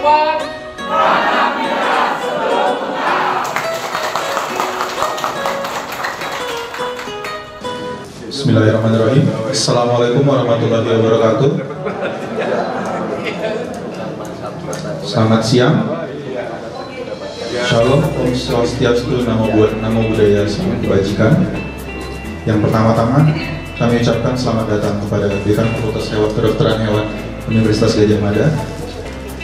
hewan. Bismillahirrahmanirrahim. Assalamualaikum warahmatullahi wabarakatuh. Selamat siang. Shalom, Om Swastiastu, Namo Buddhaya, Salam Kebajikan. Yang pertama-tama kami ucapkan selamat datang kepada Dekan Fakultas Kedokteran Hewan Universitas Gadjah Mada,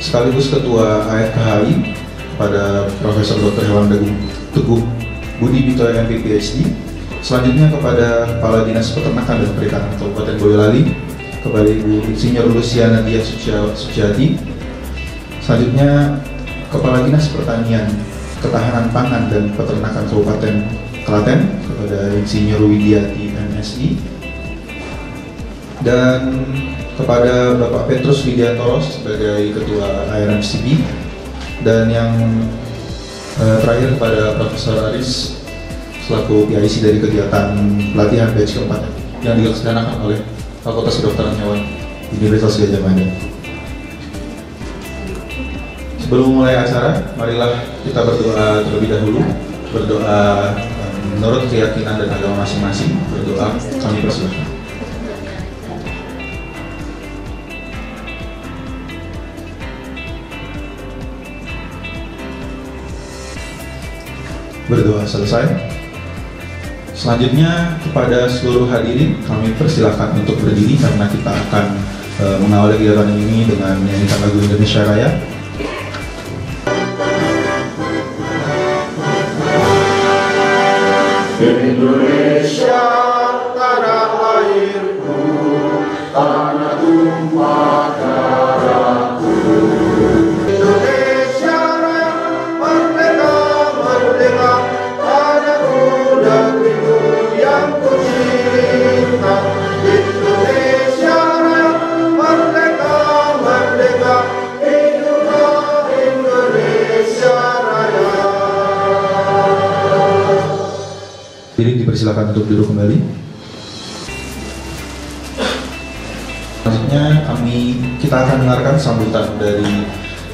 sekaligus Ketua AFKHI, kepada Profesor Dr. Hewan Teguh Budi Bitoyo MP PhD. Selanjutnya kepada Kepala Dinas Peternakan dan Perikanan Kabupaten Boyolali, kepada Ibu Insinyur Luciana Dia Suciati. Selanjutnya Kepala Dinas Pertanian, Ketahanan Pangan dan Peternakan Kabupaten Klaten, kepada Insinyur Widiati MSI, dan kepada Bapak Petrus Widiantoro sebagai Ketua ARMCB, dan yang terakhir kepada Profesor Aris selaku PIC dari kegiatan pelatihan batch keempat yang dilaksanakan oleh Fakultas Kedokteran Hewan Universitas Gadjah Mada. Sebelum mulai acara, marilah kita berdoa terlebih dahulu. Berdoa menurut keyakinan dan agama masing-masing. Berdoa, kami persilahkan. Berdoa selesai. Selanjutnya kepada seluruh hadirin kami persilahkan untuk berdiri karena kita akan mengawali kegiatan ini dengan menyanyikan lagu Indonesia Raya. Indonesia tanah airku, tanah tumpah darahku. Indonesia Raya merdeka, merdeka, tanahku negeriku yang ku cinta. Indonesia Raya merdeka, merdeka, hiduplah Indonesia Raya. Jadi dipersilakan untuk duduk kembali. Selanjutnya kita akan dengarkan sambutan dari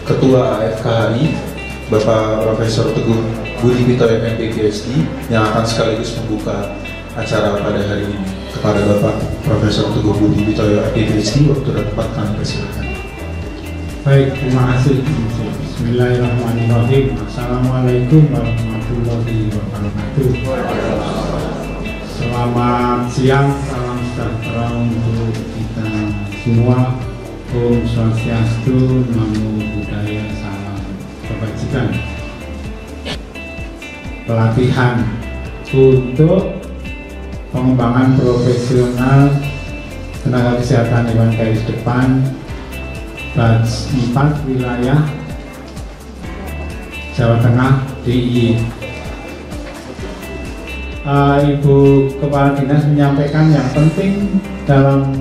Ketua AFKHI, Bapak Profesor Teguh Budi Bitoyo MP PhD, yang akan sekaligus membuka acara pada hari ini. Kepada Bapak Profesor Teguh Budi Bitoyo MP PhD, waktu dan tempat kami persilakan. Baik, terima kasih. Bismillahirrahmanirrahim. Assalamualaikum warahmatullahi wabarakatuh. Selamat siang, salam sejahtera untuk kita semua. Om Swastiastu, Namo Buddhaya, Salam Kebajikan. Pelatihan untuk pengembangan profesional tenaga kesehatan hewan garis depan batch 4 wilayah Jawa Tengah DIY. Ibu Kepala Dinas menyampaikan yang penting dalam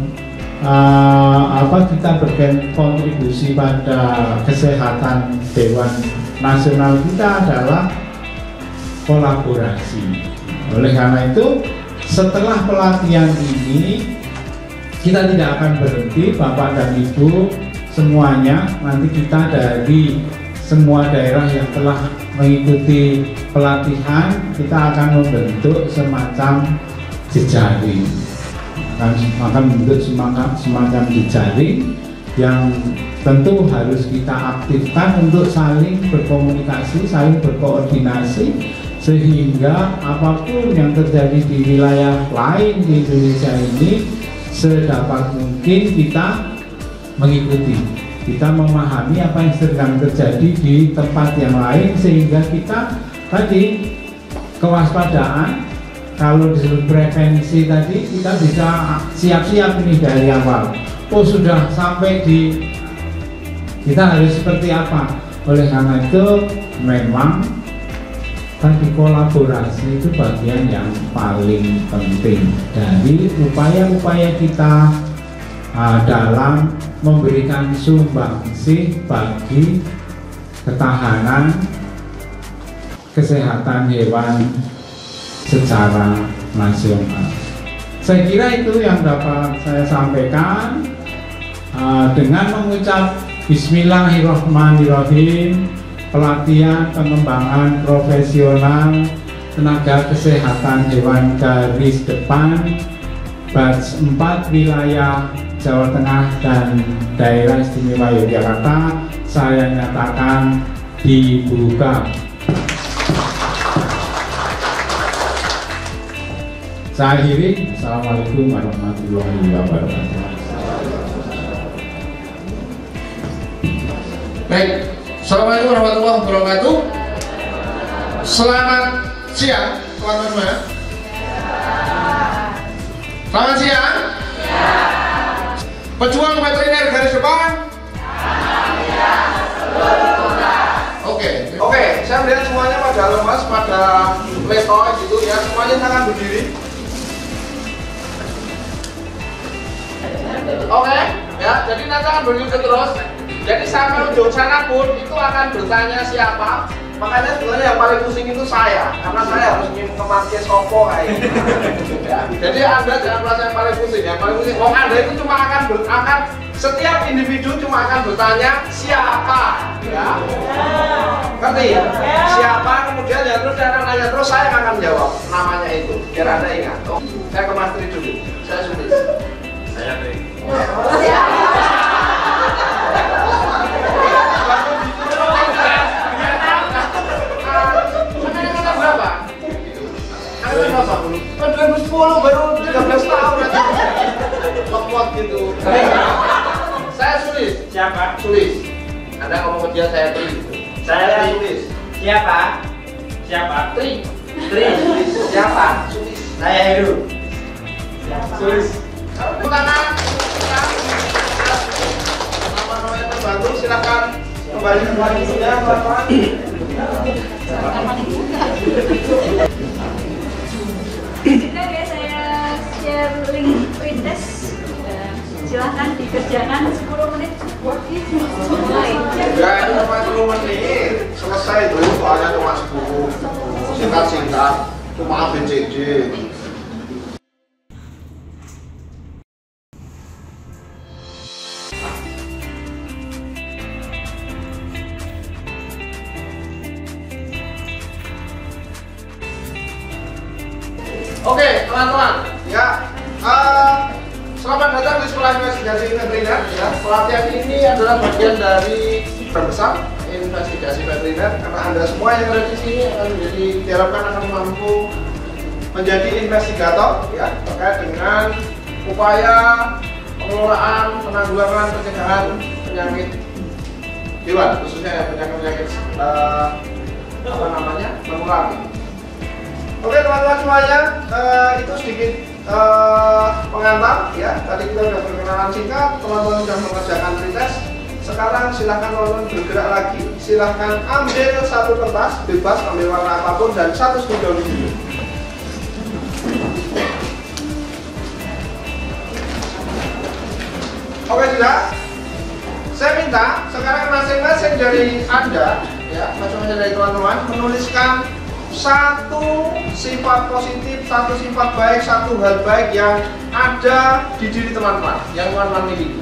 kita berkontribusi pada kesehatan hewan nasional kita adalah kolaborasi. Oleh karena itu, setelah pelatihan ini kita tidak akan berhenti, Bapak dan Ibu semuanya. Nanti kita dari semua daerah yang telah mengikuti pelatihan, kita akan membentuk semacam jejaring. Akan membentuk semacam jejaring yang tentu harus kita aktifkan untuk saling berkomunikasi, saling berkoordinasi, sehingga apapun yang terjadi di wilayah lain di Indonesia ini sedapat mungkin kita mengikuti, kita memahami apa yang sedang terjadi di tempat yang lain, sehingga kita tadi kewaspadaan, kalau disebut prevensi tadi, kita bisa siap-siap ini dari awal. Oh, sudah sampai di kita harus seperti apa. Oleh karena itu memang tadi kolaborasi itu bagian yang paling penting dari upaya-upaya kita dalam memberikan sumbangsih bagi ketahanan kesehatan hewan secara nasional. Saya kira itu yang dapat saya sampaikan. Dengan mengucap Bismillahirrahmanirrahim. Pelatihan pengembangan profesional tenaga kesehatan hewan garis depan batch 4 wilayah Jawa Tengah dan Daerah Istimewa Yogyakarta saya nyatakan dibuka. Saya akhiri. Assalamualaikum warahmatullahi wabarakatuh. Baik, Assalamualaikum warahmatullahi wabarakatuh. Selamat siang teman-teman semua. Selamat siang. Pejuang veteriner garis depan. Oke, saya melihat semuanya pada lemas, pada letoy gitu ya. Semuanya jangan berdiri. Oke, ya. Jadi nanti akan begitu terus. Jadi sampai ujung sana pun itu akan bertanya siapa. Makanya sebenarnya yang paling pusing itu saya, karena saya harus mengemati sopo kayak gitu. Ya. Jadi Anda jangan merasa yang paling pusing. Yang paling pusing, Anda itu cuma akan setiap individu cuma akan bertanya siapa, ya. Ngerti ya? Siapa, kemudian ya terus dia akan nanya terus, saya akan jawab namanya itu. Biar Anda ingat. Oh, saya ke Mas Tri dulu. Saya Sulis. Saya Tri. Kan 2010 baru 13 tahun aja. Kuat gitu. Saya Sulis. Siapa? Sulis. Anda ngomong ke dia saya Tri. Saya Sulis. Siapa? Siapa? Tri. Tri. Siapa? Sulis. Saya Heru. Sulis. Tangan. Nama-nama yang terbantu silakan kembali ke posisinya, teman-teman. Oke, saya share link pretest. Silahkan dikerjakan 10 menit. Mulai. Ya, itu cuma 10 menit. Selesai dulu, soalnya cuma 10. Singkat-singkat, cuma ABCD. Oke, teman-teman, ya, selamat datang di Sekolah Investigasi Veteriner. Ya, pelatihan ini adalah bagian dari berbesar investigasi veteriner, karena Anda semua yang ada di sini akan diharapkan akan mampu menjadi investigator, ya, terkait dengan upaya pengelolaan, penanggulangan, pencegahan penyakit hewan, khususnya penyakit-penyakit menular. Oke teman-teman semuanya, itu sedikit pengantar ya. Tadi kita sudah perkenalan singkat, teman-teman sudah mengerjakan pretest. Sekarang silahkan teman-teman bergerak lagi. Silahkan ambil satu kertas, bebas ambil warna apapun dan satu studio di sini. Oke sudah. Saya minta sekarang masing-masing dari Anda, ya, masing-masing dari teman-teman menuliskan satu sifat positif, satu sifat baik, satu hal baik yang ada di diri teman-teman, yang teman-teman miliki.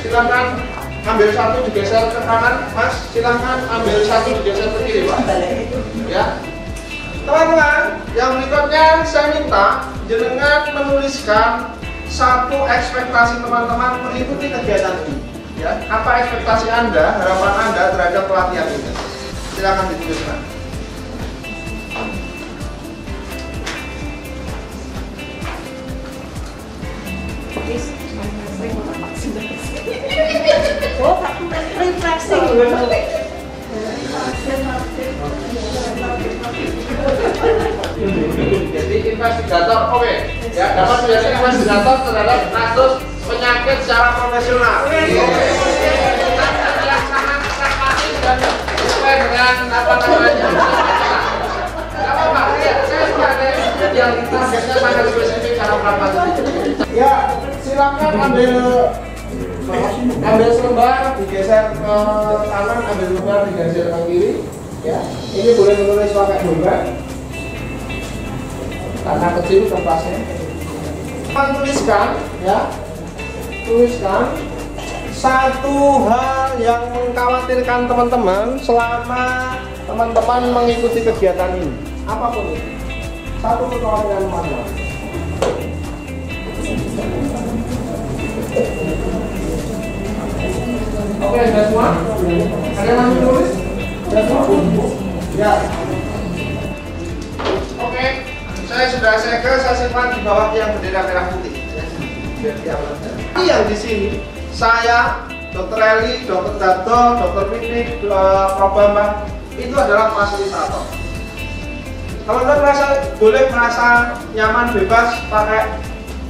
Silakan ambil satu digeser ke kanan, Mas. Silakan ambil satu digeser ke kiri, Pak. Ya. Teman-teman, yang berikutnya saya minta jenengan menuliskan satu ekspektasi teman-teman mengikuti kegiatan ini. Ya, apa ekspektasi Anda, harapan Anda terhadap pelatihan ini? Silakan dituliskan. Oh, refreshing. Jadi investigator, oke, ya dapat menjadi investigator terhadap kasus penyakit secara profesional. Yang sangat pragmatis dan sesuai dengan apa namanya. Tidak apa-apa, ya, saya suka ada yang targetnya sangat spesifik secara pragmatis. Ya, silakan ambil selembar, digeser ke kanan, ambil selembar, digeser ke kiri. Ya, ini boleh menulis pakai dompet karena kecil kertasnya. Tuliskan, ya, tuliskan satu hal yang mengkhawatirkan teman-teman selama teman-teman mengikuti kegiatan ini. Apapun itu, satu kekhawatiran mana? Oke, sudah semua? Ada yang masih tulis? Sudah semua? Ya. Oke, saya sudah segel, saya simpan di bawah yang bendera merah putih. Ini yang di sini, saya, Dr. Eli, Dr. Dato, Dr. Pidik, Prof. Bambang, itu adalah fasilitator. Teman-teman boleh merasa nyaman, bebas, pakai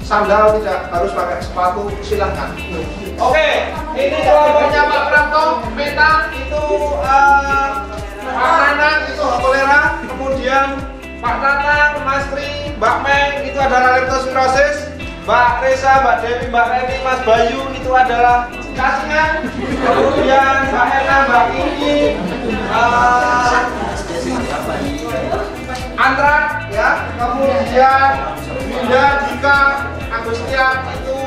sandal, tidak harus pakai sepatu, silahkan. Oke, ini kelompoknya Pak Prapto, Meta, itu Pak Nanang, itu kolera, kemudian Pak Tatang, Mas Tri, Mbak Meng, itu adalah leptospirosis, Mbak Reza, Mbak Dewi, Mbak Reni, Mas Bayu, itu adalah cacingan, kemudian Mbak Ena, Mbak Kiki, Andra, ya, kemudian Winda, Dika, Agustian, itu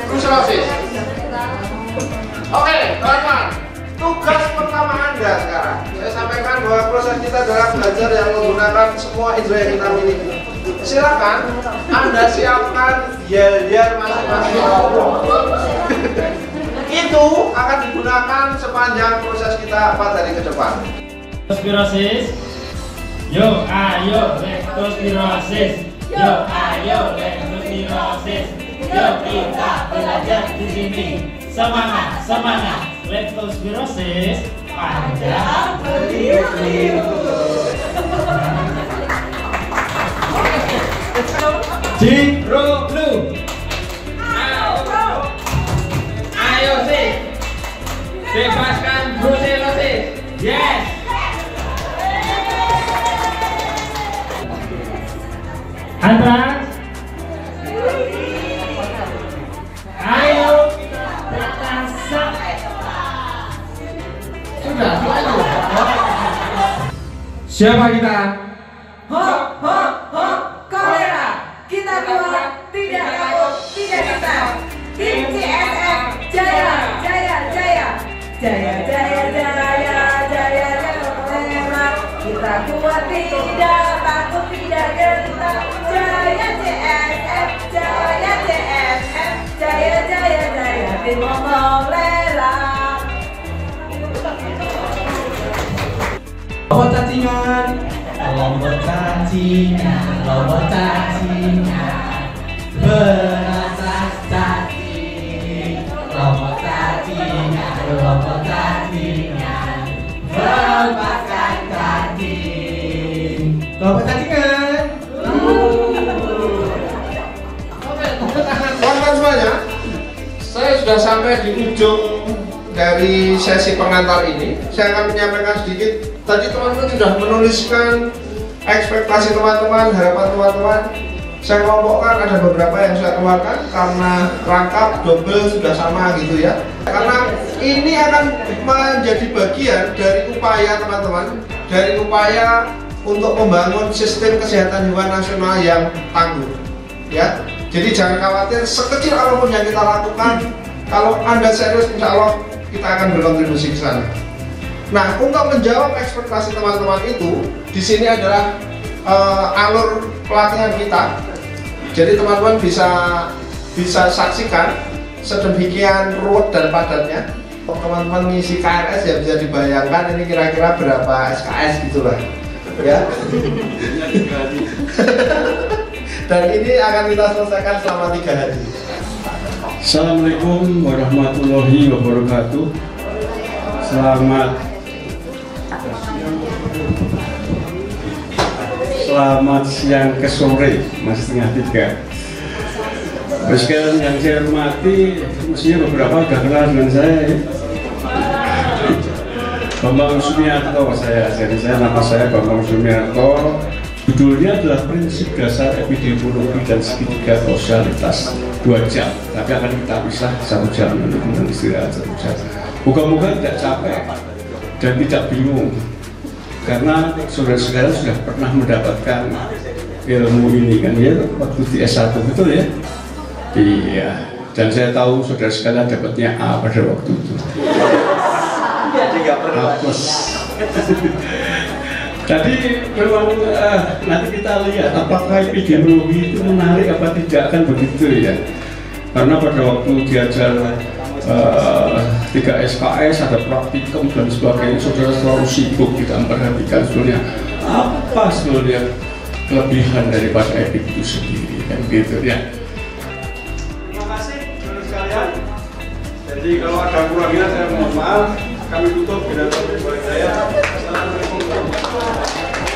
brucellosis. Oke, teman-teman, tugas pertama Anda sekarang, saya sampaikan bahwa proses kita adalah belajar yang menggunakan semua indera yang kita miliki. Silakan Anda siapkan yel-yel masing-masing. Itu akan digunakan sepanjang proses kita 4 hari ke depan. Leptospirosis. Yo, ayo, leptospirosis. Yo, ayo, leptospirosis. Yo, kita belajar di sini. Semangat, semangat. Leptospirosis panjang beriuk-riuk. Jiro blue. Ayo sih, bebaskan brucellosis. Yes. Antraks. Ayo kita sampai. Sudah. Siapa kita? Ho, kolera. Kita kuat, tidak takut, tidak kita. Tim CSF, jaya, jaya, jaya. Jaya, jaya, jaya, jaya, jaya, kolera. Kita kuat, tidak takut, tidak gentar. Jaya CSF, jaya CSF, jaya, jaya, jaya. Tim kolera. Lomba cacingan, lomba cacingan, lomba cacingan, berasa cacing, lomba cacingan, lomba cacingan, bebaskan cacing, lomba cacingan. Teman-teman semuanya, saya sudah sampai di ujung dari sesi pengantar ini. Saya akan menyampaikan sedikit. Tadi teman-teman sudah menuliskan ekspektasi teman-teman, harapan teman-teman. Saya kelompokkan, ada beberapa yang saya keluarkan karena rangkap, double sudah sama gitu ya. Karena ini akan menjadi bagian dari upaya teman-teman, dari upaya untuk membangun sistem kesehatan hewan nasional yang tangguh. Ya, jadi jangan khawatir, sekecil apapun yang kita lakukan, kalau Anda serius, insya Allah kita akan berkontribusi ke sana. Nah, untuk menjawab ekspektasi teman-teman itu, di sini adalah alur pelatihan kita. Jadi teman-teman bisa saksikan sedemikian ruwet dan padatnya. Teman-teman ngisi KRS ya bisa dibayangkan ini kira-kira berapa SKS gitulah, ya. Dan ini akan kita selesaikan selama 3 hari. Assalamualaikum warahmatullahi wabarakatuh. Selamat siang ke sore, masih setengah 3. Sekalian yang saya hormati, mestinya beberapa sudah kenal dengan saya ya. Bambang Sumiarto, nama saya Bambang Sumiarto. Judulnya adalah Prinsip Dasar Epidemiologi dan Segitiga Kausalitas. 2 jam, tapi akan kita pisah 1 jam untuk istirahat 1 jam. Moga-moga tidak capek dan tidak bingung karena saudara-saudara sudah pernah mendapatkan ilmu ini kan ya waktu di S1, betul ya? Iya, dan saya tahu saudara sekalian dapatnya A pada waktu itu. Hapus. Jadi memang nanti kita lihat apakah epidemiologi itu menarik apa tidak, kan begitu ya. Karena pada waktu diajar 3 SKS ada praktikum dan sebagainya, saudara selalu sibuk kita memperhatikan sebenarnya apa sebenarnya kelebihan daripada EPIK itu sendiri kan gitu ya. Terima kasih saudara sekalian. Jadi kalau ada kurangnya saya mohon maaf. Kami tutup pidato dari saya. Assalamualaikum warahmatullahi wabarakatuh.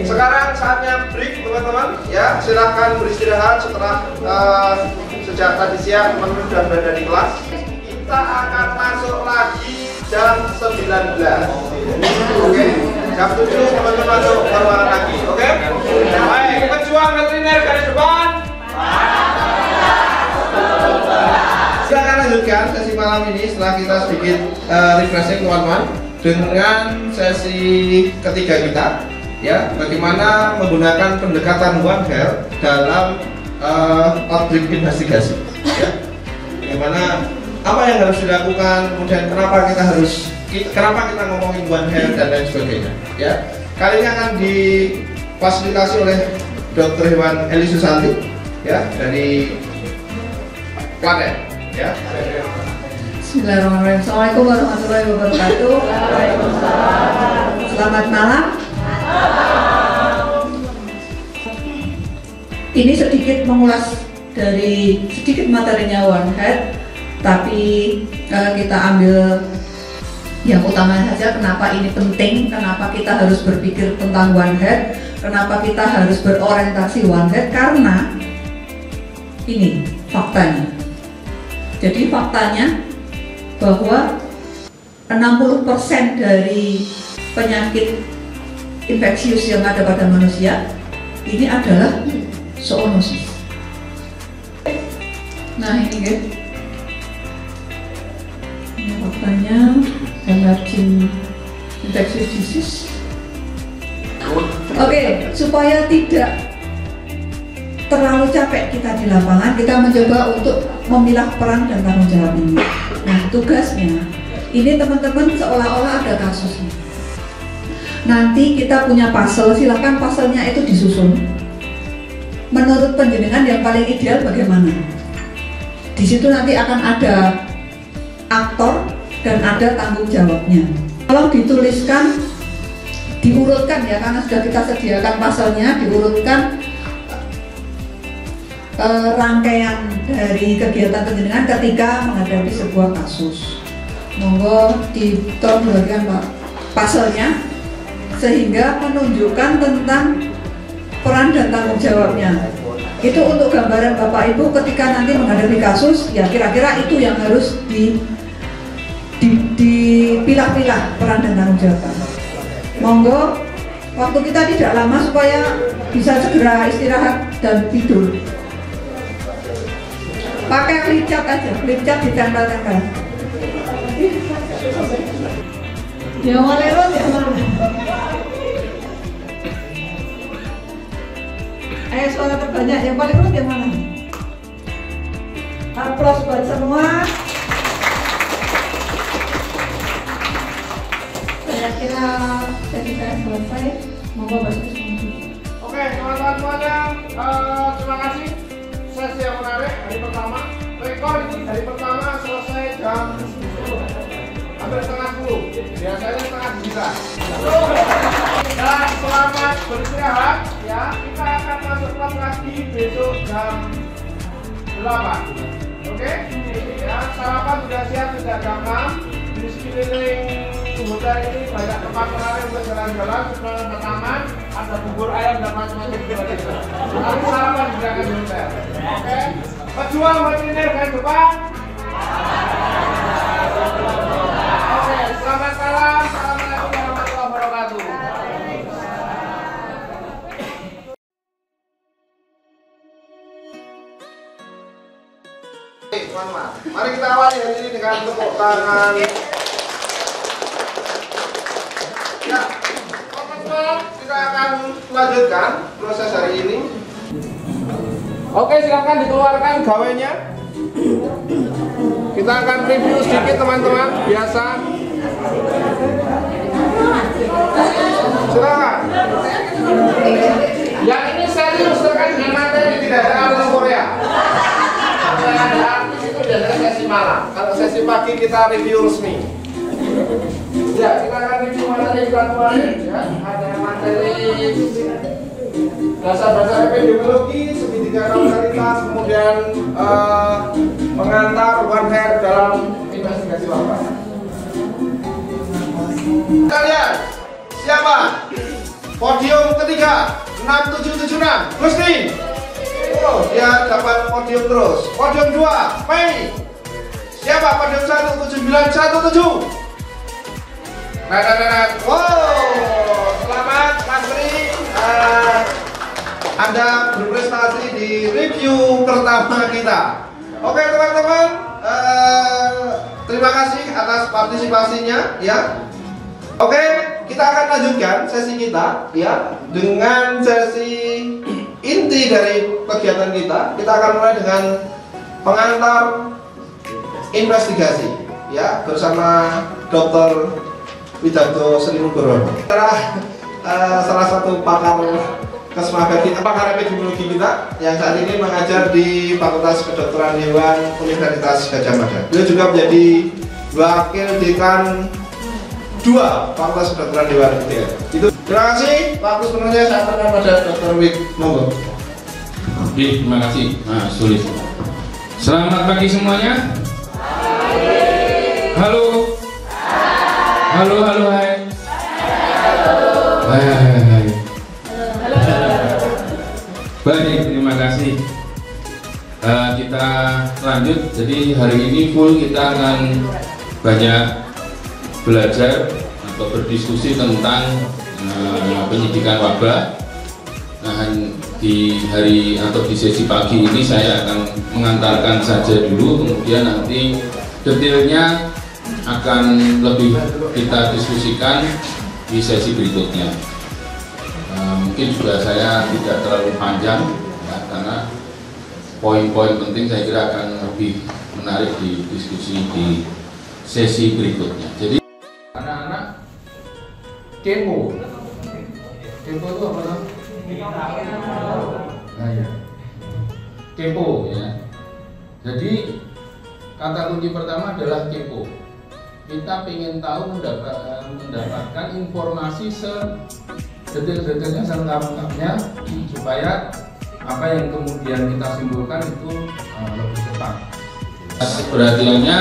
Sekarang saatnya break teman-teman ya, silahkan beristirahat setelah sejak tadi siang teman-teman sudah berada di kelas. Kita akan masuk lagi jam 19. Oke, jam 7 teman-teman masuk ruangan lagi. Oke, baik, pejuang veteriner garis depan. Silakan lanjutkan sesi malam ini setelah kita sedikit refreshing teman-teman dengan sesi ketiga kita ya, bagaimana menggunakan pendekatan One Health dalam outbreak investigasi ya. Bagaimana apa yang harus dilakukan, kemudian kenapa kita ngomongin One Health dan lain sebagainya ya. Kali ini akan difasilitasi oleh Dr. Hewan Eli Susanti ya dari Klaten. Ya. Bismillahirrahmanirrahim. Assalamualaikum warahmatullahi wabarakatuh. Selamat malam. Ini sedikit mengulas dari sedikit materinya One Health, tapi kita ambil yang utama saja. Kenapa ini penting? Kenapa kita harus berpikir tentang One Health? Kenapa kita harus berorientasi One Health? Karena ini faktanya. Jadi faktanya bahwa 60% dari penyakit infeksius yang ada pada manusia ini adalah zoonosis. Nah ini guys, ini faktanya emerging infectious disease. Oke, supaya tidak terlalu capek kita di lapangan, kita mencoba untuk memilah peran dan tanggung jawab ini. Nah, tugasnya ini teman-teman seolah-olah ada kasusnya. Nanti kita punya puzzle, silahkan puzzle-nya itu disusun. Menurut penjenengan yang paling ideal bagaimana? Di situ nanti akan ada aktor dan ada tanggung jawabnya. Kalau dituliskan, diurutkan ya, karena sudah kita sediakan puzzle-nya, diurutkan rangkaian dari kegiatan penjenengan ketika menghadapi sebuah kasus. Monggo ditolong Pak puzzle-nya sehingga menunjukkan tentang peran dan tanggung jawabnya. Itu untuk gambaran Bapak Ibu ketika nanti menghadapi kasus, ya kira-kira itu yang harus dipilah-pilah peran dan tanggung jawab. Monggo, waktu kita tidak lama supaya bisa segera istirahat dan tidur. Pakai flipchart aja, flipchart ditempel-tempel. Ya malerot ya mana? Ayo suara terbanyak, yang paling rut yang mana? Aplaus buat semua. Saya kira sesi saya selesai. Monggo Mas. Oke, teman-teman semuanya, terima kasih. Sesi yang menarik hari pertama, rekor hari pertama selesai jam 10, hampir setengah 10, biasanya setengah 9. Dan selamat beristirahat ya, kita akan masuk kelas lagi besok jam 8. Oke? Ya, sarapan sudah siap sejak jam 6. Di sekeliling hotel ini banyak tempat menarik untuk jalan-jalan, sebelah ke taman, ada bubur ayam dan macam-macam juga. Nanti sarapan juga akan di hotel. Oke? Pejuang veteriner garis depan. Oke, selamat malam. Assalamualaikum warahmatullahi wabarakatuh. Mari kita awali hari ini dengan tepuk tangan. kita akan lanjutkan proses hari ini. Oke, silakan dikeluarkan gawainya. Kita akan review sedikit teman-teman, biasa. Silakan. Yang ini serius terkait dengan materi, tidak ada artis Korea. Kalau yang ada artis itu biasanya sesi malam. Kalau sesi pagi kita review resmi. Ya, kita akan review materi kemarin. Ya, ada materi dasar-dasar epidemiologi, segitiga kausalitas, kemudian pengantar one hair dalam investigasi wabah. Kalian siapa? Podium ketiga 6776 Gusti. Oh, dia dapat podium terus. Podium 2 Mei. Siapa? Podium 17917. Wow, selamat Mas Tri. Anda berprestasi di review pertama kita. Oke teman-teman, terima kasih atas partisipasinya ya. Oke, kita akan lanjutkan sesi kita ya dengan sesi inti dari kegiatan kita. Kita akan mulai dengan pengantar investigasi ya bersama Dr. Widarto Sri Nugroho. Salah satu pakar pakar epidemiologi kita yang saat ini mengajar di Fakultas Kedokteran Hewan Universitas Gadjah Mada. Beliau juga menjadi wakil dekan 2 Fakultas Kedokteran Hewan UGM. Itu. Terima kasih. Waktu sebenarnya saya akan pada Dr. Wik. Monggo. Oke, terima kasih Mas Sulis. Selamat pagi semuanya. Halo. Halo, hai. Hai. Baik, terima kasih. Kita lanjut. Jadi hari ini full kita akan banyak belajar atau berdiskusi tentang penyidikan wabah. Nah, di hari atau di sesi pagi ini saya akan mengantarkan saja dulu, kemudian nanti detailnya akan lebih kita diskusikan di sesi berikutnya. Mungkin juga saya tidak terlalu panjang ya, karena poin-poin penting saya kira akan lebih menarik di diskusi di sesi berikutnya. Jadi anak-anak kepo itu apa tuh? Nah, ya. Kepo ya. Jadi kata kunci pertama adalah kepo. Kita ingin tahu mendapatkan informasi detail-detailnya, selengkap-lengkapnya supaya apa yang kemudian kita simpulkan itu lebih tepat. Perhatiannya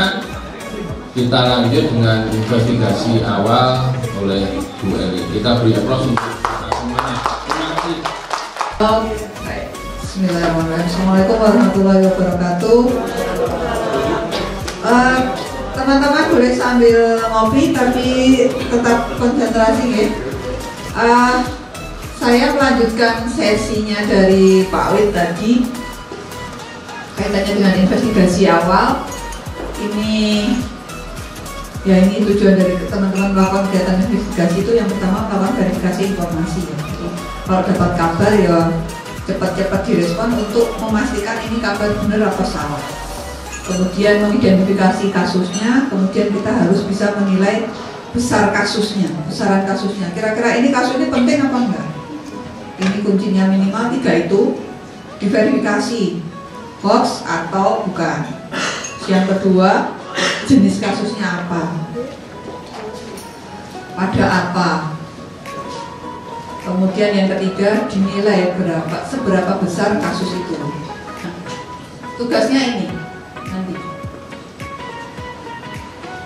kita lanjut dengan investigasi awal oleh Bu Eli. Kita beri aplaus untuk semuanya. Terima kasih. Bismillahirrahmanirrahim. Assalamualaikum warahmatullahi wabarakatuh. Teman-teman boleh sambil ngopi tapi tetap konsentrasi ya. Saya melanjutkan sesinya dari Pak Wid tadi kaitannya dengan investigasi awal. Ini tujuan dari teman-teman melakukan kegiatan investigasi itu yang pertama melakukan verifikasi informasi ya. Jadi, kalau dapat kabar ya cepat-cepat direspon untuk memastikan ini kabar benar atau salah. Kemudian mengidentifikasi kasusnya, kemudian kita harus bisa menilai besaran kasusnya. Kira-kira ini kasus ini penting apa enggak? Ini kuncinya minimal 3 itu diverifikasi hoax atau bukan. Yang kedua, jenis kasusnya apa? Pada apa? Kemudian yang ketiga, dinilai seberapa besar kasus itu. Tugasnya ini nanti.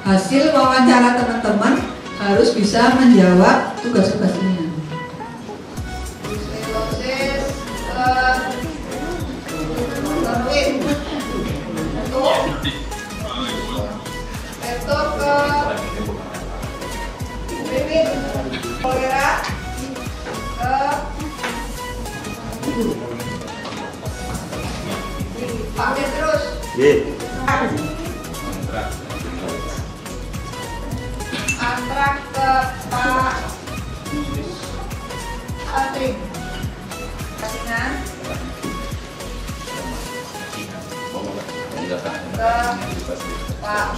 Hasil wawancara teman-teman harus bisa menjawab tugas-tugas ini. Panggil terus. Antrak ke Pak data Pak.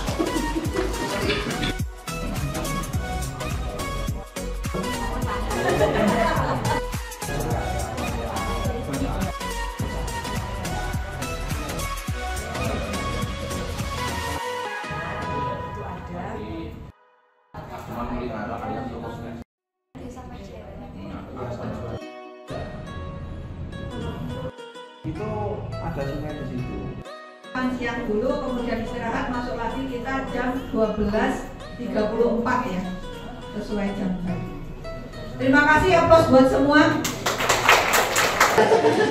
Itu ada sungai di situ. Siang dulu, kemudian istirahat, masuk lagi kita jam 12.34 ya, sesuai jam. Terima kasih, aplaus buat semua.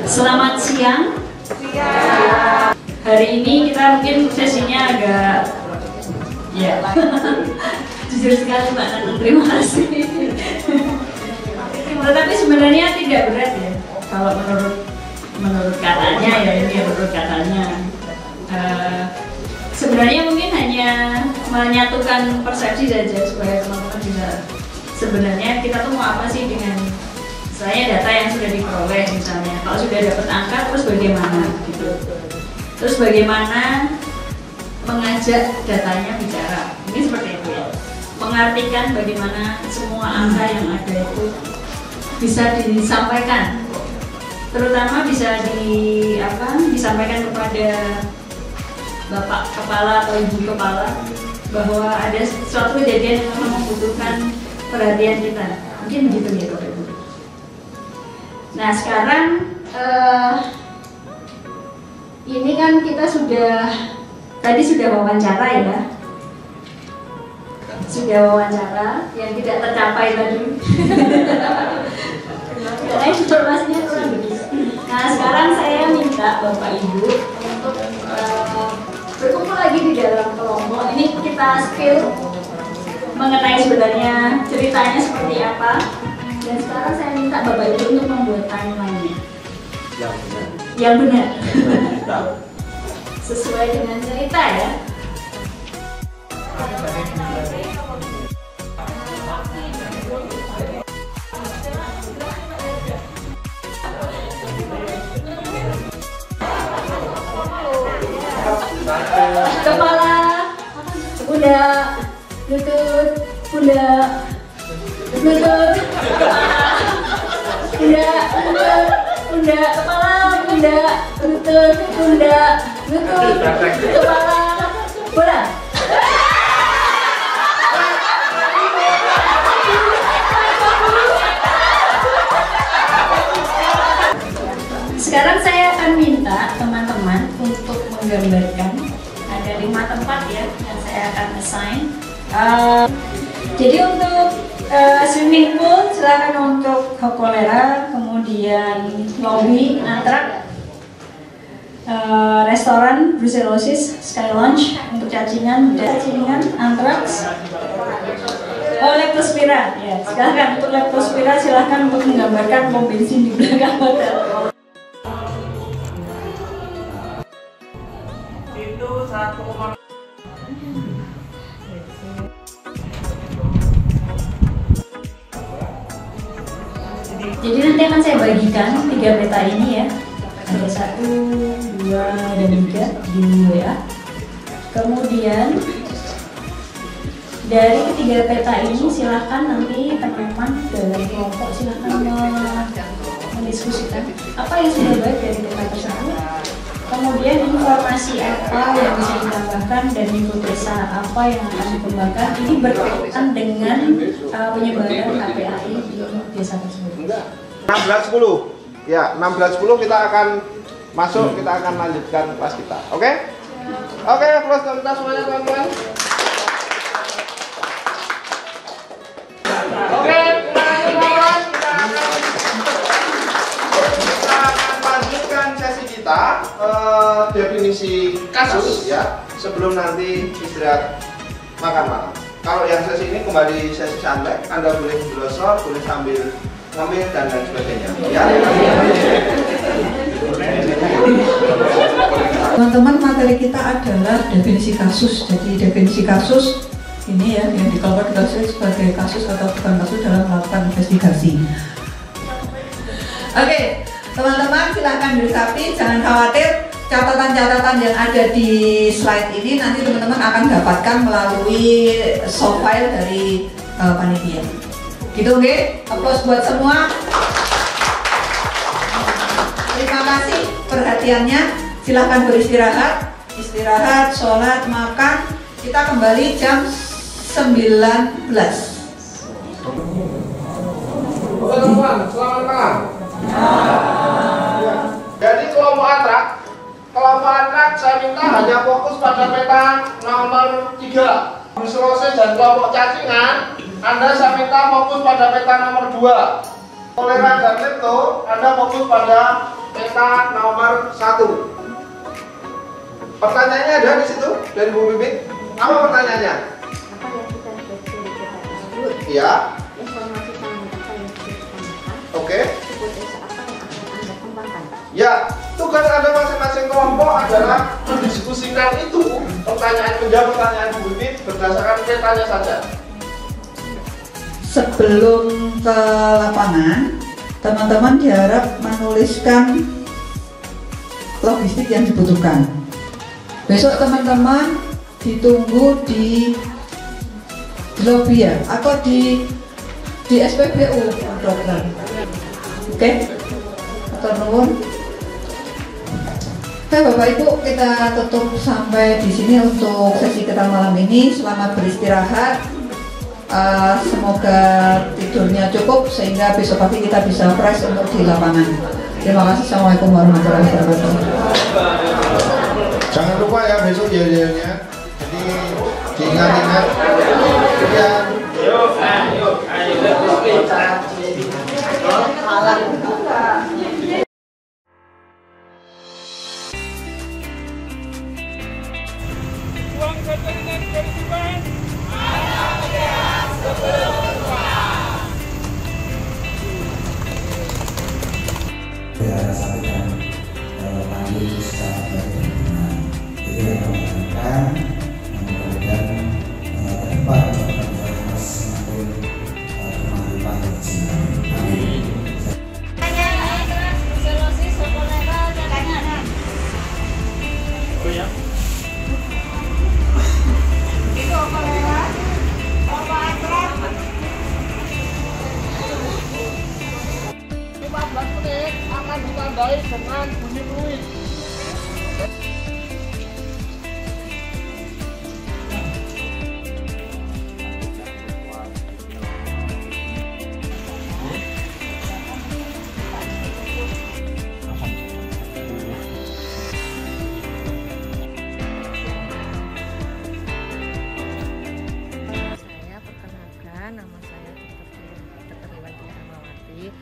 Selamat siang. Hari ini kita mungkin sesinya agak ya jujur sekali Mbak Nana, terima kasih. Tetapi sebenarnya tidak berat ya, kalau menurut katanya ya, ini menurut katanya. Sebenarnya mungkin hanya menyatukan persepsi saja supaya teman-teman bisa sebenarnya kita tuh mau apa sih dengan misalnya data yang sudah diperoleh, misalnya kalau sudah dapat angka terus bagaimana gitu, terus bagaimana mengajak datanya bicara, ini seperti itu ya, mengartikan bagaimana semua angka yang ada itu bisa disampaikan, terutama bisa disampaikan kepada Bapak Kepala atau Ibu Kepala bahwa ada suatu kejadian yang memang membutuhkan perhatian kita, mungkin begitu ya Bapak Ibu. Nah sekarang ini kan kita tadi sudah wawancara ya, yang tidak tercapai tadi karena informasinya kurang begitu. Nah sekarang saya minta Bapak Ibu untuk berkumpul lagi di dalam kelompok. Ini kita spill mengenai sebenarnya ceritanya seperti apa. Dan sekarang saya minta Bapak Ibu untuk membuat timeline-nya yang benar. Sesuai dengan cerita ya. Kepala, pundak, lutut, pundak, lutut, pundak, pundak, kepala, pundak, lutut, pundak, lutut, kepala, bola. Sekarang saya akan minta teman-teman untuk menggambarkan, ada 5 tempat ya yang saya akan assign. Jadi untuk swimming pool silakan untuk kolera, kemudian lobby, antrak, restoran, brucellosis, sky lounge untuk cacingan, antraks, leptospira. Ya, silakan untuk leptospira silakan untuk menggambarkan pom bensin di belakang hotel. Jadi nanti akan saya bagikan 3 peta ini ya, ada 1, 2, dan 3 di WA. Kemudian dari ketiga peta ini silahkan nanti teman-teman dalam kelompok silahkan mendiskusikan apa yang sudah baik dari peta tersebut. Kemudian informasi apa yang bisa ditambahkan dan hipotesa apa yang akan dikembangkan, ini berkaitan dengan penyebaran KPAI di desa tersebut. 16.10 ya, 16.10 kita akan masuk, kita akan lanjutkan kelas kita. Oke? Oke, kelas kita semuanya teman-teman. Oke, teman-teman, kita akan lanjutkan sesi kita, definisi kasus ya, sebelum nanti istirahat makan malam. Kalau yang sesi ini kembali sesi santai, Anda boleh browser, boleh sambil ngambil dan lain sebagainya ya. Teman-teman, materi kita adalah definisi kasus. Jadi definisi kasus ini ya yang dikategorikan sebagai kasus atau bukan kasus dalam melakukan investigasi. Oke, teman-teman silahkan beresapi, jangan khawatir. catatan-catatan yang ada di slide ini nanti teman-teman akan dapatkan melalui soft file dari panitia. Gitu, oke? Aplaus buat semua. Terima kasih perhatiannya. Silahkan beristirahat, sholat, makan. Kita kembali jam 19. Teman-teman, selamat malam. Jadi kelompok antrak saya minta hanya fokus pada peta nomor 3. Selesai dan kelompok cacingan, Anda saya minta fokus pada peta nomor 2. Toleran dan lepto, Anda fokus pada peta nomor 1. Pertanyaannya ada di situ dari Bu Bibit. Apa pertanyaannya? Apa yang kita baca di peta tersebut? Iya. Informasi tentang apa yang sudah ditanyakan. Oke. Hipotesa apa yang akan Anda kembangkan? Ya, tugas Anda masing-masing kelompok adalah mendiskusikan itu menjawab pertanyaan Bu Bibit berdasarkan petanya saja. Sebelum ke lapangan, teman-teman diharap menuliskan logistik yang dibutuhkan. Besok teman-teman ditunggu di lobby ya, atau di SPBU, dokter. Oke? Atur nuwun. Oke Bapak Ibu, kita tutup sampai di sini untuk sesi kita malam ini. Selamat beristirahat. Semoga tidurnya cukup sehingga besok pagi kita bisa fresh untuk di lapangan. Terima kasih. Assalamualaikum warahmatullahi wabarakatuh. Jangan lupa ya besok yel-yelnya. Jadi diingat-ingat. Ya. Uang jajanan kewajiban. Saya sampaikan panggil secara berkenan itu yang kami inginkan mudah-mudahan ke depan harus semakin kemajuan dan sinar. Amin. Oh ya. Itu apa lewat? Apa akrab? 15 menit akan ditandai dengan bunyi fluid. Saya perkenalkan, nama saya Dr. Iwati Ramawati.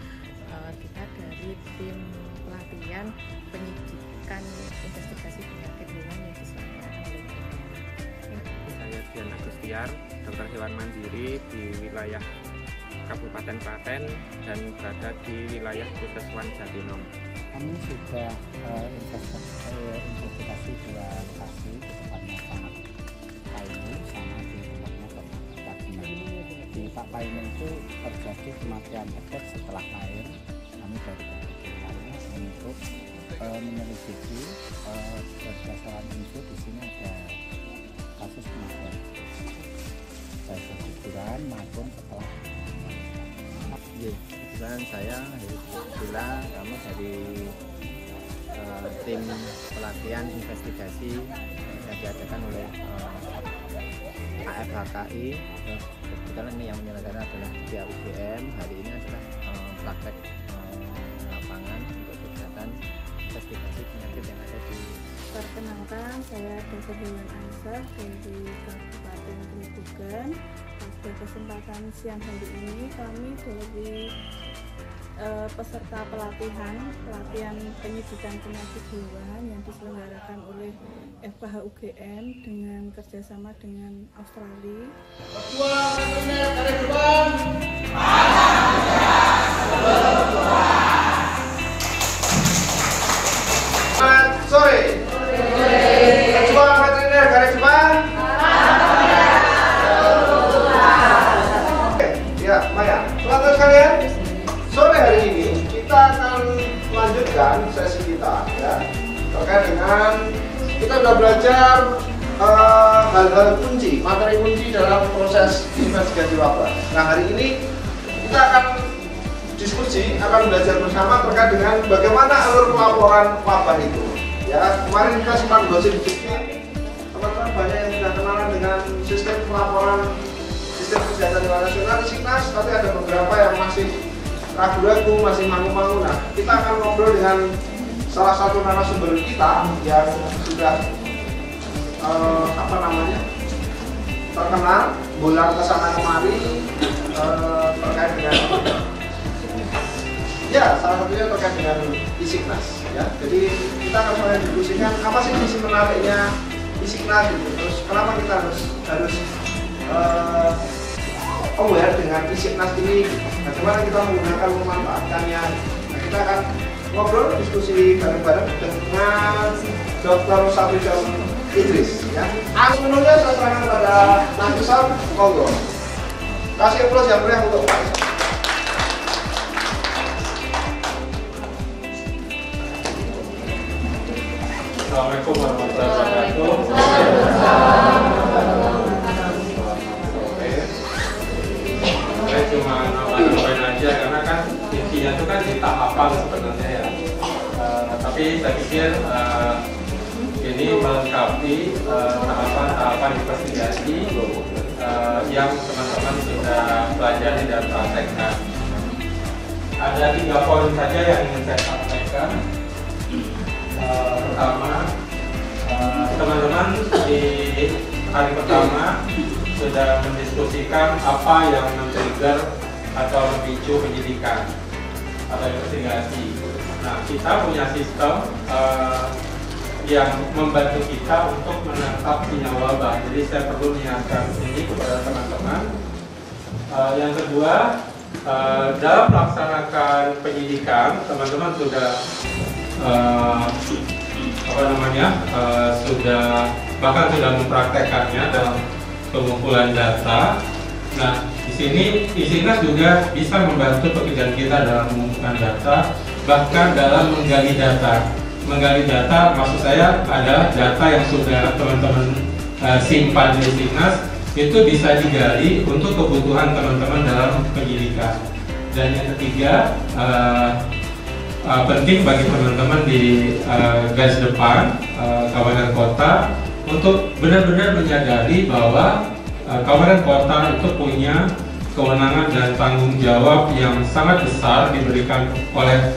Kita dari tim pelatihan penyidikan investigasi penyakit hewan yang diselenggarakan oleh Saya Dian Agustiar, dokter hewan mandiri di wilayah Kabupaten Klaten dan berada di wilayah Puskeswan Jatinom. Kami sudah investigasi 2 lokasi, di tempatnya Pak Paimun sama di tempatnya Pak Paimun. Di Pak Paimun itu terjadi kematian efek setelah lahir. Kami dari wilayah untuk menyelidiki berdasarkan info di sini ada kasus kematian baik keguguran maupun setelah. Kebetulan saya Bila, kami dari tim pelatihan investigasi yang diadakan oleh AFHKI. Kebetulan ini yang menyelenggarakan adalah pihak UGM. Hari ini adalah praktek lapangan untuk kegiatan investigasi penyakit yang ada di. Perkenalkan, saya Dr. Dewan Ansah dari Kabupaten Grobogan. Pada kesempatan siang hari ini kami dari peserta pelatihan penyidikan penyakit hewan yang diselenggarakan oleh FKH UGM dengan kerjasama dengan Australia. Sore. Ketua Veteriner Garis Depan. Ya, Maya. Teman-teman sekalian, sore hari ini kita akan melanjutkan sesi kita ya terkait dengan kunci, materi kunci dalam proses investigasi wabah. Nah, hari ini kita akan diskusi, akan belajar bersama terkait dengan bagaimana alur pelaporan wabah itu. Ya, kemarin kita sempat gosip juga, teman-teman banyak yang sudah kenalan dengan sistem pelaporan sistem kesehatan hewan nasional Siknas, tapi ada beberapa yang masih ragu-ragu, masih mangu-mangu. Nah, kita akan ngobrol dengan salah satu narasumber kita yang sudah terkenal, bulan kesana kemari terkait dengan salah satunya terkait dengan Isiknas. Ya, jadi kita akan mulai diskusikan apa sih visi menariknya Isiknas gitu. Terus kenapa kita harus aware dengan Isiknas ini, bagaimana kita menggunakan memanfaatkannya. Nah, kita akan ngobrol diskusi bareng-bareng dengan Dr. Safridal Idris. Ya, menunya saya serahkan kepada Nafisan, monggo. Kasih aplaus yang meriah untuk Pak. Assalamualaikum warahmatullahi wabarakatuh. Saya cuma nambahin aja karena kan intinya itu kan di tahapan sebenarnya ya. Tapi saya pikir ini melengkapi tahapan investigasi yang teman-teman sudah pelajari dan praktekkan. Ada 3 poin saja yang ingin saya sampaikan. Pertama, teman-teman di hari pertama sudah mendiskusikan apa yang men-trigger atau memicu penyidikan atau investigasi. Nah, kita punya sistem yang membantu kita untuk menangkap sinyal wabah. Jadi saya perlu mengingatkan ini kepada teman-teman. Yang kedua, dalam melaksanakan penyidikan, teman-teman sudah sudah mempraktekannya dalam pengumpulan data. Nah, di sini Isiknas juga bisa membantu pekerjaan kita dalam mengumpulkan data, bahkan dalam menggali data. Menggali data maksud saya adalah data yang sudah teman-teman simpan di Isiknas itu bisa digali untuk kebutuhan teman-teman dalam penyidikan. Dan yang ketiga, penting bagi teman-teman di garis depan kabupaten kota untuk benar-benar menyadari bahwa kabupaten kota itu punya kewenangan dan tanggung jawab yang sangat besar diberikan oleh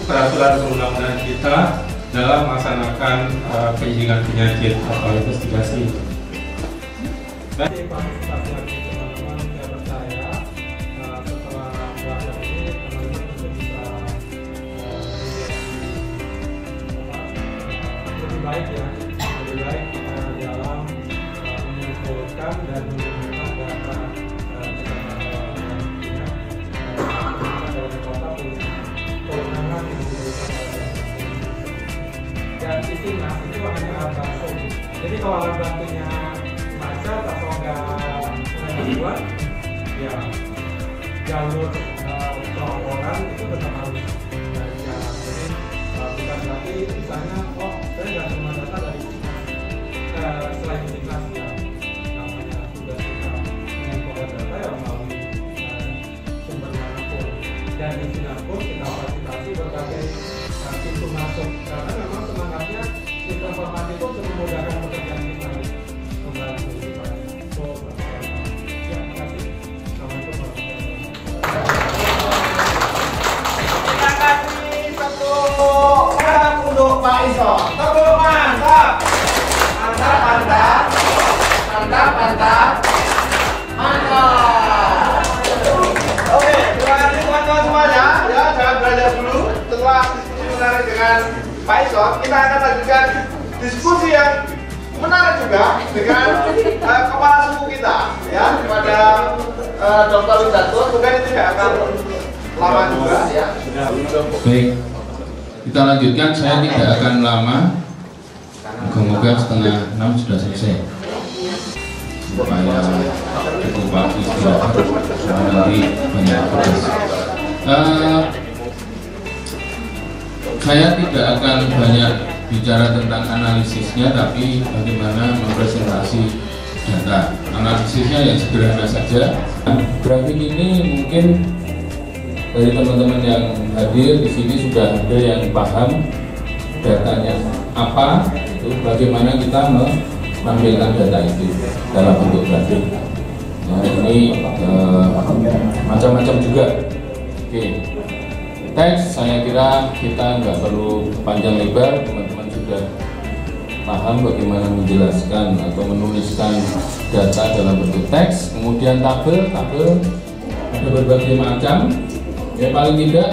peraturan perundang-undangan kita dalam melaksanakan penyidikan penyakit atau investigasi. Baik ya, lebih baik dalam mengumpulkan dan menggunakan data kota punya kewenangan yang diberikan oleh dan Isiknas itu hanya alat bantu. Jadi kalau alat bantunya macet atau nggak dibuat, ya jalur pelaporan itu tetap harus dari jalan. Jadi bukan berarti misalnya saya nggak terima data dari selain Isiknas ya, namanya sudah kita mengumpulkan data yang melalui sumber manapun, dan di Singapura kita fasilitasi berbagai pintu masuk karena memang semangatnya sistem informasi itu untuk memudahkan pekerjaan kita membantu kita. Terima kasih. Assalamualaikum warahmatullahi wabarakatuh. Terima kasih untuk Pak Iso. Tepuk mantap. Mantap. Oke, terima kasih teman-teman semuanya. Ya, jangan belajar dulu. Setelah diskusi menarik dengan Pak Iso, kita akan lanjutkan diskusi yang menarik juga dengan kepala suku kita, ya, kepada Dr. Widato. Bukan itu tidak akan lama juga, ya. Baik, kita lanjutkan. Saya tidak akan lama. Moga-moga 5:30 sudah selesai. Supaya cukup waktu istirahat, nanti banyak tugas. Saya tidak akan banyak bicara tentang analisisnya, tapi bagaimana mempresentasi data. Analisisnya yang sederhana saja. Grafik ini mungkin dari teman-teman yang hadir di sini sudah ada yang paham datanya apa, itu bagaimana kita menampilkan data itu dalam bentuk grafik. Nah, ini macam-macam juga. Oke, teks saya kira kita nggak perlu panjang lebar, teman-teman sudah paham bagaimana menjelaskan atau menuliskan data dalam bentuk teks. Kemudian tabel ada berbagai macam. Ya paling tidak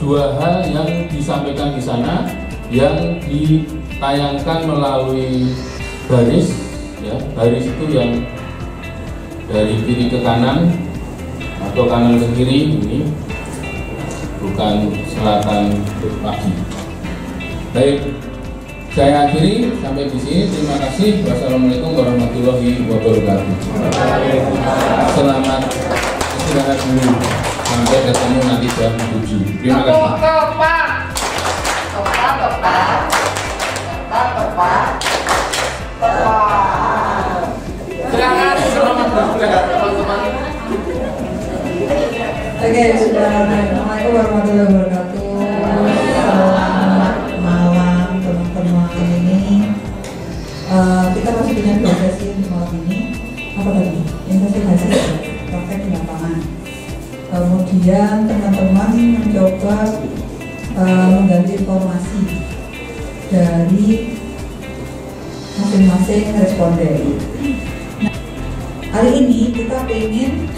dua hal yang disampaikan di sana yang ditayangkan melalui baris, ya baris itu yang dari kiri ke kanan atau kanan ke kiri, ini bukan selatan ke pagi. Baik, saya akhiri sampai di sini. Terima kasih. Wassalamualaikum warahmatullahi wabarakatuh. Selamat istirahat dulu. Sampai ketemu nanti jam 7. Terima kasih. Silakan selamat beristirahat teman-teman. Oke, Assalamualaikum warahmatullahi wabarakatuh. Selamat malam teman-teman. Ini kita masih punya dua sesi malam ini. Apa tadi? Investigasi praktek di lapangan. Kemudian teman-teman mencoba menggali informasi dari masing-masing responden. Nah, hari ini kita ingin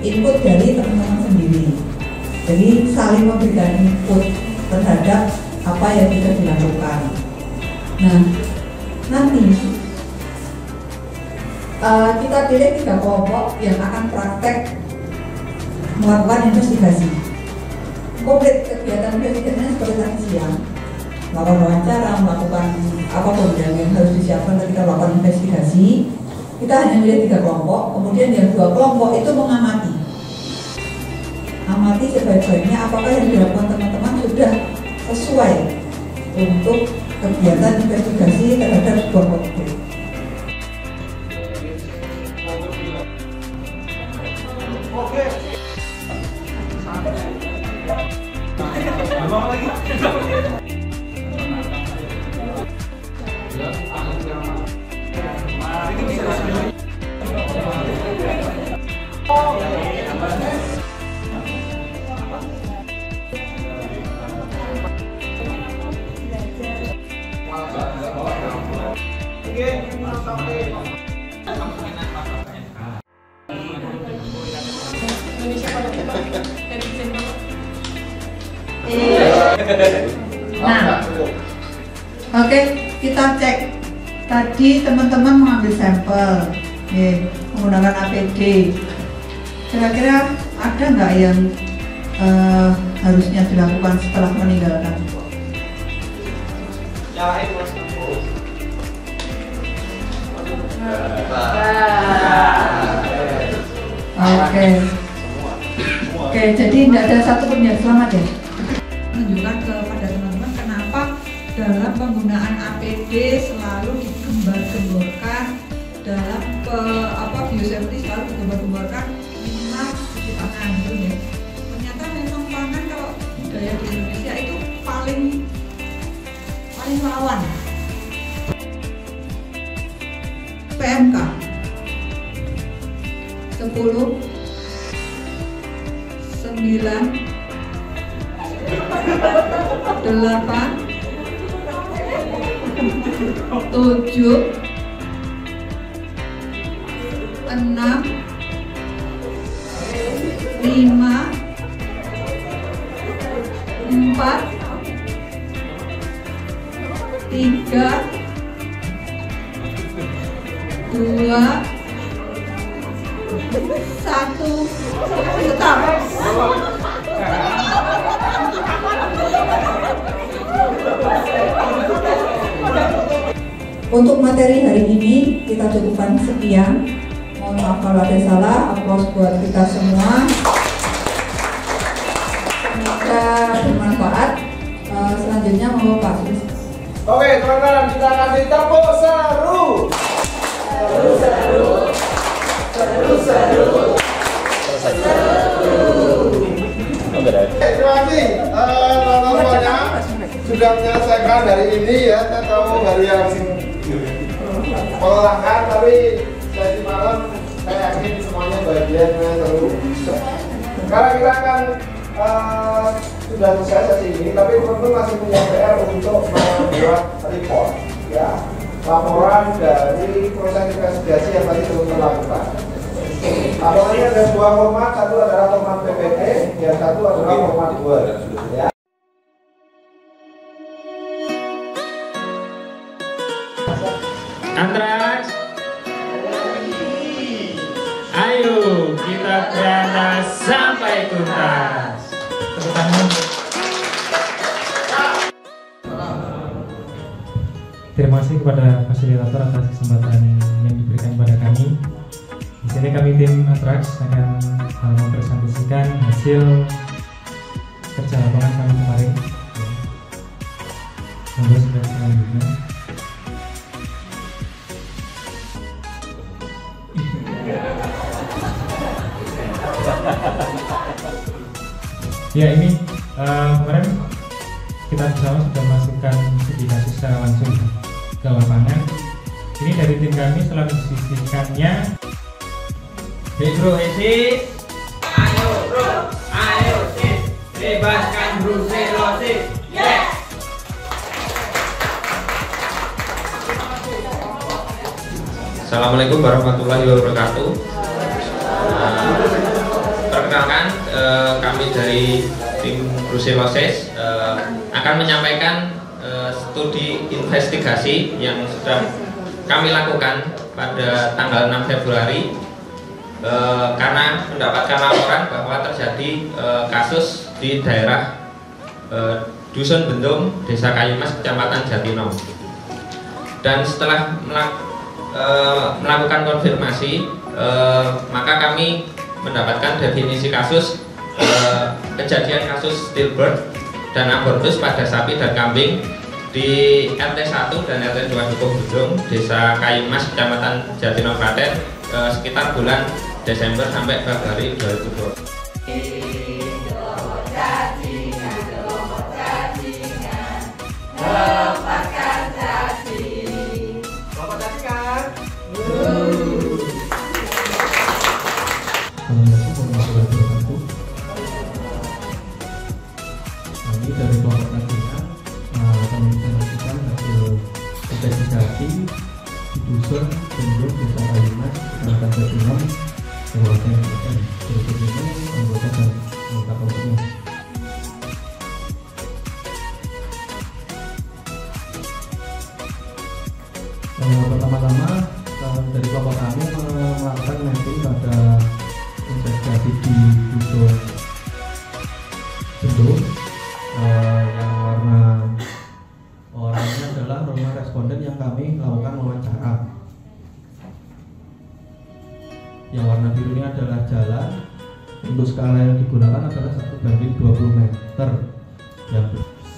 input dari teman-teman sendiri. Jadi saling memberikan input terhadap apa yang kita dilakukan. Nah, nanti kita pilih 3 kelompok yang akan praktek melakukan investigasi. Komplit kegiatan investigasinya seperti tadi siang, melakukan wawancara, melakukan apapun yang harus disiapkan ketika melakukan investigasi. Kita hanya milih 3 kelompok, kemudian yang 2 kelompok itu mengamati. Amati sebaik-baiknya apakah yang dilakukan teman-teman sudah sesuai untuk kegiatan investigasi terhadap sebuah objek. Nah, oke, kita cek. Tadi teman-teman mengambil sampel, menggunakan APD. Kira-kira ada nggak yang harusnya dilakukan setelah meninggalkan? Oke, jadi tidak ada satupun yang selamat ya. Menunjukkan kepada teman-teman kenapa dalam penggunaan APD selalu digembar-gemborkan, dalam biosafety selalu digembar-gemborkan minimal cuci tangan gitu ya. Ternyata memang pangan kalau budaya di Indonesia itu paling rawan. PMK 10 9 8 7 6 5 4 3 2 1 stop. Untuk materi hari ini kita cukupkan sekian. Mohon maaf kalau ada salah. Aplaus buat kita semua. Semoga bermanfaat. Selanjutnya mau Pak Sis. Oke, teman-teman, kita kasih tepuk seru. Seru. Terima kasih teman-temannya sudah menyelesaikan hari ini ya. Saya tahu hari yang melelahkan, tapi sesi malam saya yakin semuanya bahagia dan seru. Sekarang kita akan sudah selesai sesi ini, tapi teman-teman masih punya PR untuk membuat report, ya, laporan dari proses investigasi yang tadi belum terlakukan. Laporannya ada dua format, satu adalah format PPT, yang satu adalah format Word. Ya. Antrax, ayo kita berangkat sampai tuntas. Tepuk tangan. Terima kasih kepada fasilitator atas kesempatan yang diberikan kepada kami. Di sini kami tim Antrax akan mempresentasikan hasil kerja lapangan kami kemarin. Monggo selanjutnya. Ya, ini kemarin kita bersama sudah masukkan studi kasus secara langsung ke lapangan. Ini dari tim kami setelah mensisihkannya. Hei bro, sis. Ayo bro, ayo sis, bebaskan bruselosis. Yes. Assalamualaikum warahmatullahi wabarakatuh. Perkenalkan, kami dari tim bruselosis akan menyampaikan studi investigasi yang sudah kami lakukan pada tanggal 6 Februari karena mendapatkan laporan bahwa terjadi kasus di daerah Dusun Bendung, Desa Kayumas, Kecamatan Jatinom. Dan setelah melakukan konfirmasi, maka kami mendapatkan definisi kasus kejadian kasus stillbirth dan abortus pada sapi dan kambing di RT 1 dan RT 2 Dukuh Bendung, Desa Kayumas, Kecamatan Jatinom, Klaten, sekitar bulan Desember sampai Februari 2020. Kami dari kelompok kajian akan menjelaskan hasil investigasi di Dusun Bendung, Desa Kayumas, Kecamatan Jatinom, Kabupaten Klaten. Berikut ini anggota dan anggota kelompoknya. Pertama-tama dari kelompok kami melakukan mapping pada investigasi di Dusun Bendung yang warna oranye adalah rumah responden yang kami lakukan wawancara. Yang warna biru ini adalah jalan. Untuk skala yang digunakan adalah 1:20 meter.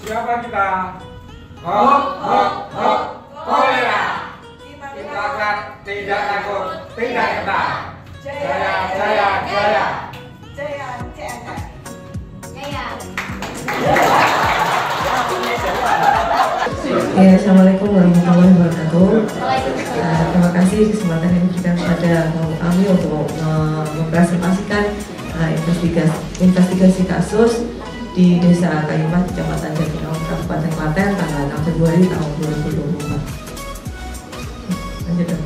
Siapa kita? Kolera. Kita akan tidak takut, tidak kenal. Jaya, jaya, jaya. Jaya, jaya. Jaya. Ya, assalamualaikum warahmatullahi wabarakatuh. Terima kasih kesempatan yang diberikan kepada kami untuk mempresentasikan investigasi kasus di Desa Kayumas, Kecamatan Jatinom, Kabupaten Klaten, tanggal 6 Februari tahun 2024. Lanjut dong.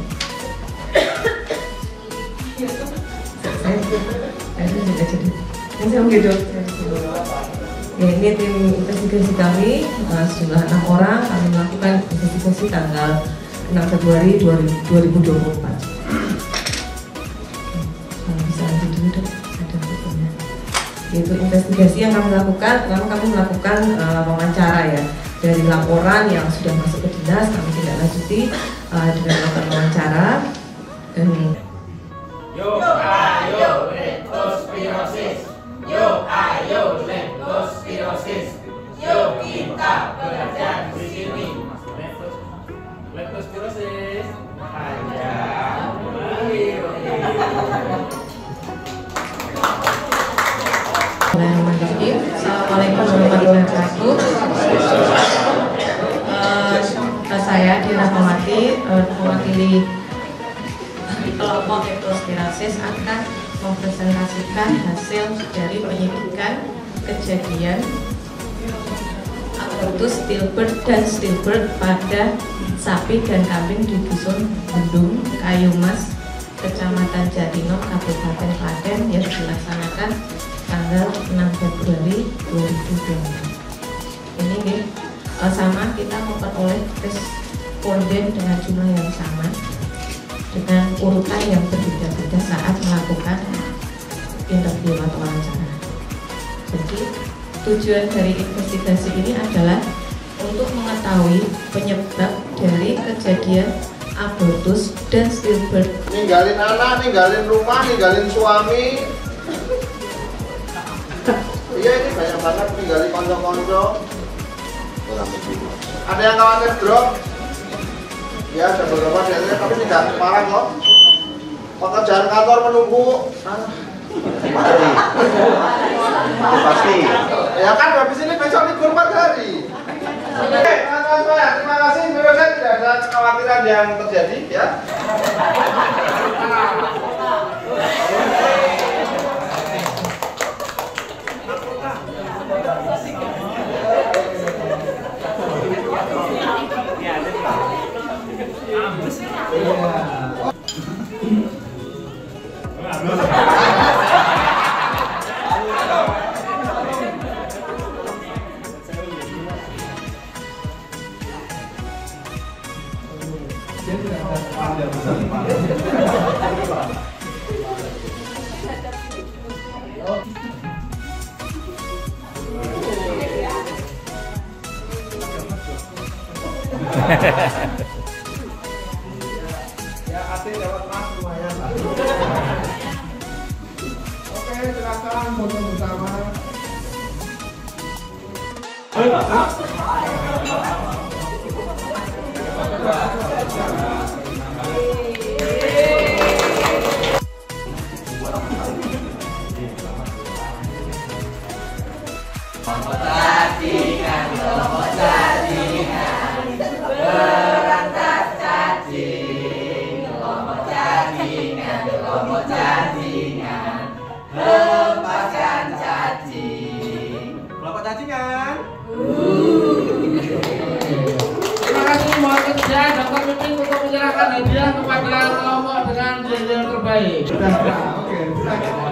Ya, ini tim investigasi kami, sejumlah 6 orang. Kami melakukan investigasi tanggal 6 Februari 2024. Bisa lanjut dulu dong, ada fotonya. Yaitu investigasi yang kami lakukan, pertama kami melakukan wawancara ya. Dari laporan yang sudah masuk ke dinas, kami tidak lanjuti dengan melakukan wawancara. Dan Yuk ayo leptospirosis. Yuk ayo leptospirosis. Yuk kita belajar di sini. nanti mewakili kelompok leptospirosis akan mempresentasikan hasil dari penyidikan kejadian abortus stillbirth dan stillbirth pada sapi dan kambing di Dusun Bendung, Kayumas, Kecamatan Jatinom, Kabupaten Klaten yang dilaksanakan tanggal 6 Februari 2020. Ini nih, sama kita memperoleh responden dengan jumlah yang sama dengan urutan yang berbeda-beda saat melakukan interview atau wawancara. Jadi tujuan dari investigasi ini adalah untuk mengetahui penyebab dari kejadian abortus dan stillbirth. Ninggalin anak, ninggalin rumah, ninggalin suami. Iya, ini banyak banget ninggalin konco-konco. Ada yang khawatir drop? Ya, ada beberapa dari tapi tidak parah kok. Pekerjaan kantor menunggu. Pasti. Ya kan habis ini besok libur 4 hari. Oke, teman-teman, terima kasih. Semoga tidak ada kekhawatiran yang terjadi ya. Ya, hati dapat mas lumayan. Oke, silakan foto bersama. Berantas cacing, kelompok cacingan, lepaskan cacing. Kelompok cacingan. Terima kasih mohon kerja Dr. Pipin untuk menyerahkan hadiah kepada kelompok dengan judul terbaik. Oke, silakan.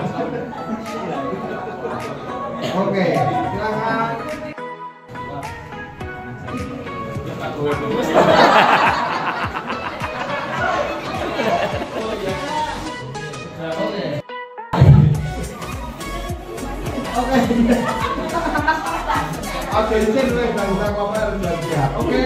Oke, silakan. Oke, izin dulu ya, bisa komen dan siap. Oke,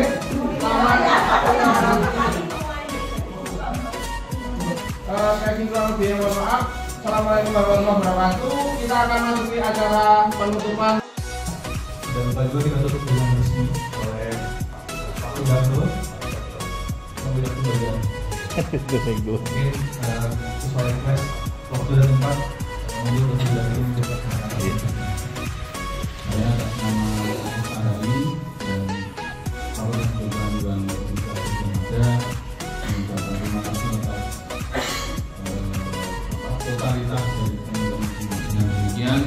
Kevin kurang lebih mohon maaf. Assalamualaikum warahmatullahi wabarakatuh. Kita akan masuki acara penutupan. Dan baju kita tutup dengan resmi oleh Pak Widarto memiliki bagian. Mungkin sesuai request waktu dan tempat mobil untuk dari untuk saya atas nama Pak Rali dan Kapolres Kebupaten ada mengucapkan terima kasih atas totalitas dari teman-teman yang demikian.